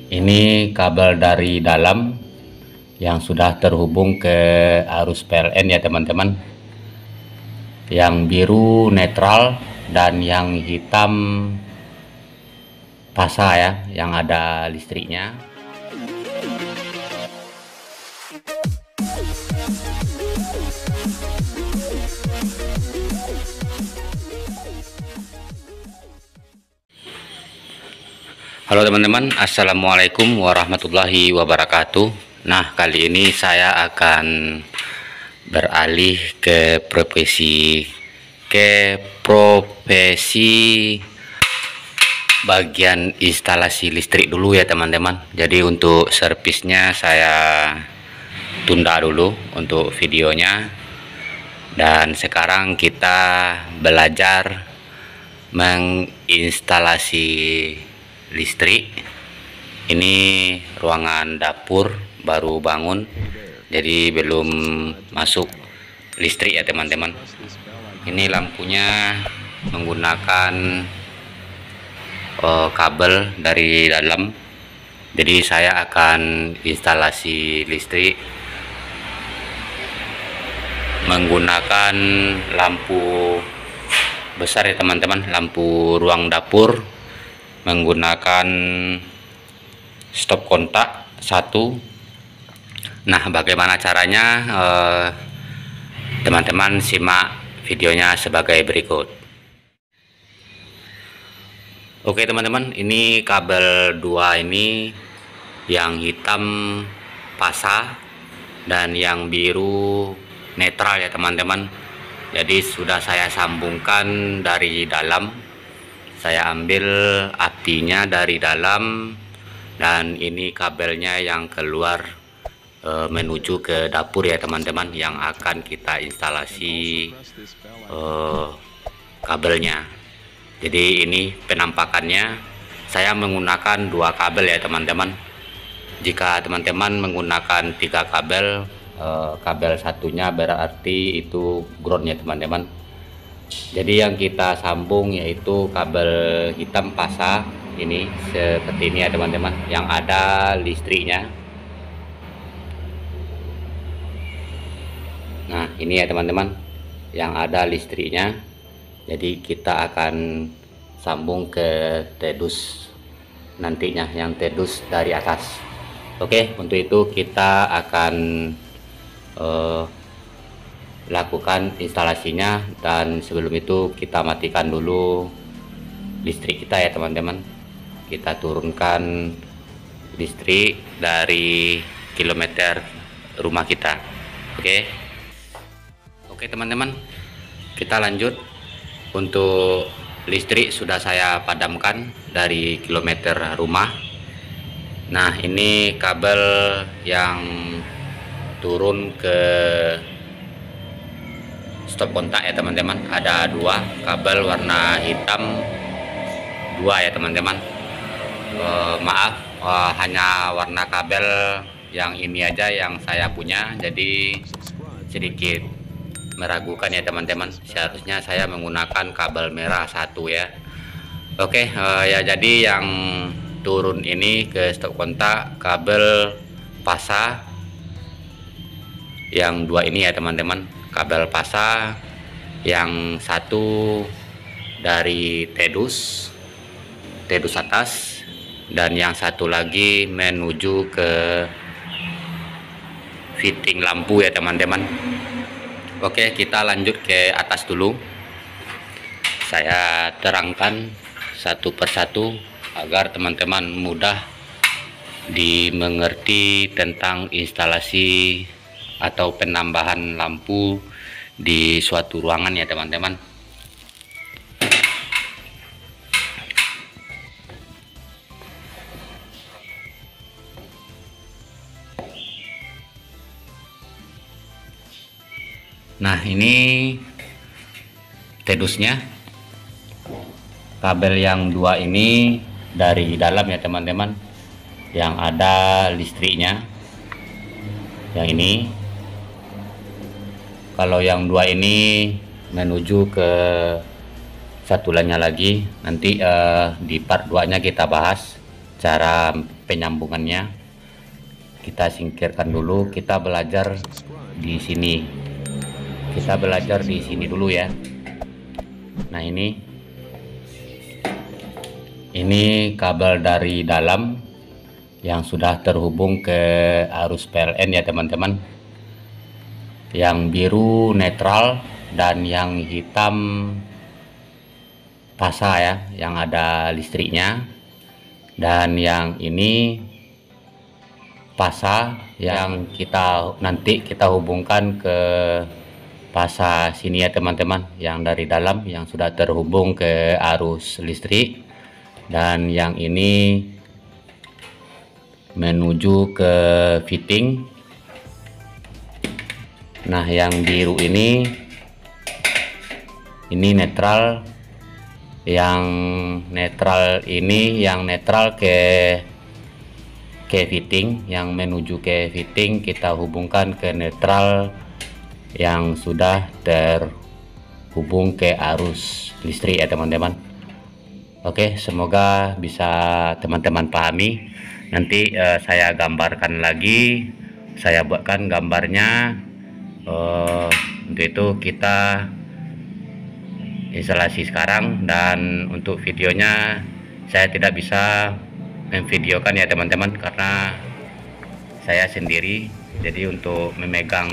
Ini kabel dari dalam yang sudah terhubung ke arus PLN ya teman-teman. Yang biru netral dan yang hitam pasa ya, yang ada listriknya. Halo teman-teman, assalamualaikum warahmatullahi wabarakatuh. Nah, kali ini saya akan beralih ke profesi bagian instalasi listrik dulu ya teman-teman. Jadi untuk servisnya saya tunda dulu untuk videonya, dan sekarang kita belajar menginstalasi listrik. Ini ruangan dapur baru bangun, jadi belum masuk listrik ya teman-teman. Ini lampunya menggunakan kabel dari dalam, jadi saya akan instalasi listrik menggunakan lampu besar ya teman-teman, lampu ruang dapur menggunakan stop kontak 1. Nah, bagaimana caranya? Teman-teman simak videonya sebagai berikut. Oke teman-teman, ini kabel 2 ini, yang hitam pasa dan yang biru netral ya teman-teman. Jadi sudah saya sambungkan dari dalam, saya ambil apinya dari dalam, dan ini kabelnya yang keluar menuju ke dapur ya teman-teman, yang akan kita instalasi kabelnya. Jadi ini penampakannya, saya menggunakan 2 kabel ya teman-teman. Jika teman-teman menggunakan 3 kabel, kabel satunya berarti itu ground ya teman-teman. Jadi yang kita sambung yaitu kabel hitam pasa ini, seperti ini ya teman-teman, yang ada listriknya. Nah, ini ya teman-teman, yang ada listriknya. Jadi kita akan sambung ke tedus nantinya, yang tedus dari atas. Oke, untuk itu kita akan lakukan instalasinya, dan sebelum itu kita matikan dulu listrik kita ya teman-teman. Kita turunkan listrik dari kilometer rumah kita. Oke teman-teman, kita lanjut. Untuk listrik sudah saya padamkan dari kilometer rumah. Nah, ini kabel yang turun ke stop kontak ya teman-teman. Ada 2 kabel warna hitam, 2 ya teman-teman. Maaf, hanya warna kabel yang ini aja yang saya punya, jadi sedikit meragukan ya teman-teman. Seharusnya saya menggunakan kabel merah 1 ya. Oke, ya, jadi yang turun ini ke stop kontak kabel pasa yang 2 ini ya teman-teman. Kabel pasa yang 1 dari tedus atas, dan yang 1 lagi menuju ke fitting lampu ya teman-teman. Oke, kita lanjut ke atas dulu. Saya terangkan satu persatu agar teman-teman mudah dimengerti tentang instalasi atau penambahan lampu di suatu ruangan ya teman-teman. Nah, ini tedusnya. Kabel yang 2 ini dari dalam ya teman-teman, yang ada listriknya. Yang ini. Kalau yang 2 ini menuju ke satu lainnya lagi. Nanti di part 2 nya kita bahas cara penyambungannya. Kita singkirkan dulu, kita belajar di sini. Kita belajar di sini dulu ya. Nah, ini kabel dari dalam yang sudah terhubung ke arus PLN ya teman-teman. Yang biru netral dan yang hitam pasa ya, yang ada listriknya. Dan yang ini pasa yang nanti kita hubungkan ke pasa sini ya teman-teman, yang dari dalam yang sudah terhubung ke arus listrik. Dan yang ini menuju ke fitting. Nah, yang biru ini netral. Yang netral ini yang netral ke fitting, yang menuju ke fitting kita hubungkan ke netral yang sudah terhubung ke arus listrik ya teman-teman. Oke, semoga bisa teman-teman pahami. Nanti saya gambarkan lagi, saya buatkan gambarnya. Untuk itu kita instalasi sekarang, dan untuk videonya saya tidak bisa memvideokan ya teman-teman karena saya sendiri. Jadi untuk memegang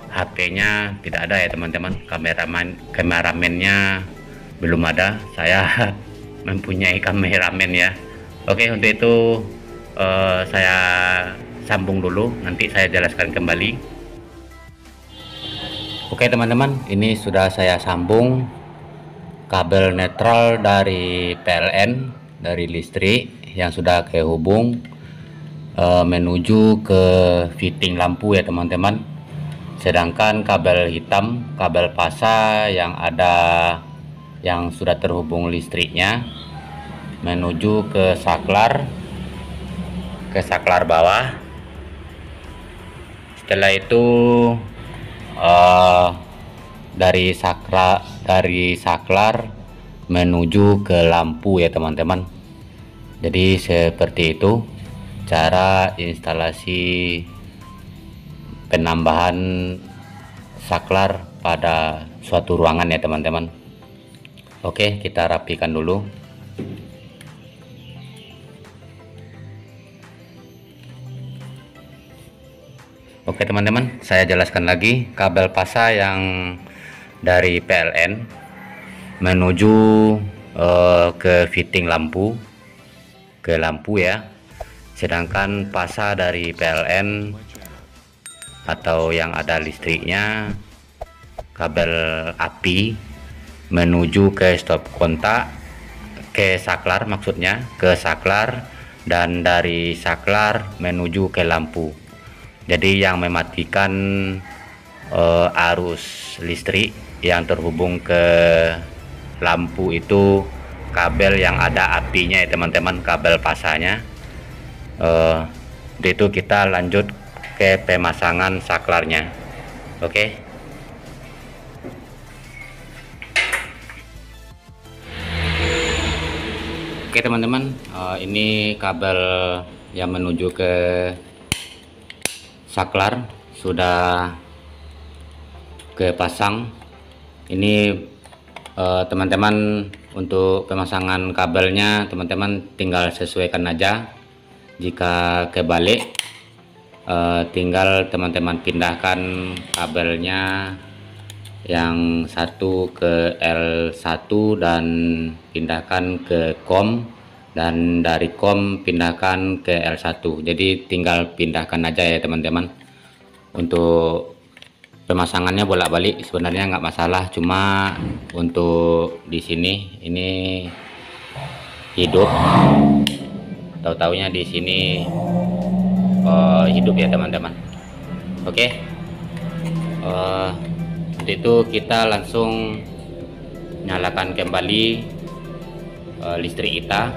HP-nya tidak ada ya teman-teman, kameramennya belum ada, saya mempunyai kameramen ya. Oke, untuk itu saya sambung dulu, nanti saya jelaskan kembali. Oke teman-teman, ini sudah saya sambung kabel netral dari PLN, dari listrik yang sudah kehubung menuju ke fitting lampu ya teman-teman. Sedangkan kabel hitam, kabel pasa yang sudah terhubung listriknya menuju ke saklar bawah. Setelah itu dari saklar menuju ke lampu ya teman-teman. Jadi seperti itu cara instalasi penambahan saklar pada suatu ruangan ya teman-teman. Oke, kita rapikan dulu. Oke teman-teman, saya jelaskan lagi. Kabel pasa yang dari PLN menuju ke fitting lampu, ke lampu ya. Sedangkan pasa dari PLN atau yang ada listriknya, kabel api menuju ke stop kontak, ke saklar maksudnya, ke saklar, dan dari saklar menuju ke lampu. Jadi yang mematikan arus listrik yang terhubung ke lampu itu kabel yang ada apinya ya teman-teman, kabel pasanya. Itu kita lanjut ke pemasangan saklarnya. Oke. Oke teman-teman, ini kabel yang menuju ke saklar sudah kepasang. Ini teman-teman, untuk pemasangan kabelnya teman-teman tinggal sesuaikan aja. Jika kebalik, tinggal teman-teman pindahkan kabelnya yang satu ke L1 dan pindahkan ke COM, dan dari COM pindahkan ke L1. Jadi tinggal pindahkan aja ya teman-teman. Untuk pemasangannya bolak-balik sebenarnya nggak masalah, cuma untuk di sini ini hidup, tahu-taunya di sini hidup ya teman-teman. Oke, untuk itu kita langsung nyalakan kembali listrik kita,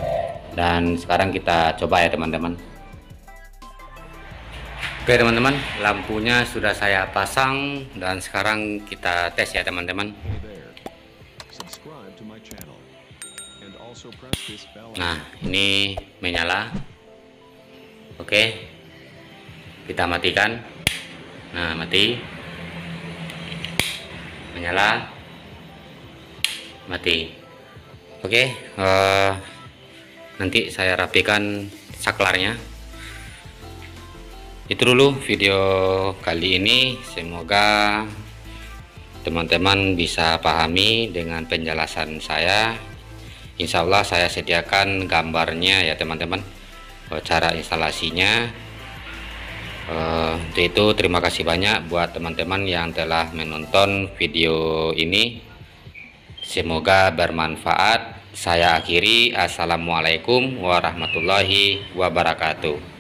dan sekarang kita coba ya teman-teman. Oke teman-teman, lampunya sudah saya pasang dan sekarang kita tes ya teman-teman. Nah, ini menyala. Oke, kita matikan. Nah, mati, menyala, mati. Oke, nanti saya rapikan saklarnya. Itu dulu video kali ini, semoga teman-teman bisa pahami dengan penjelasan saya. Insya Allah saya sediakan gambarnya ya teman-teman, cara instalasinya. Untuk itu terima kasih banyak buat teman-teman yang telah menonton video ini, semoga bermanfaat. Saya akhiri, assalamualaikum warahmatullahi wabarakatuh.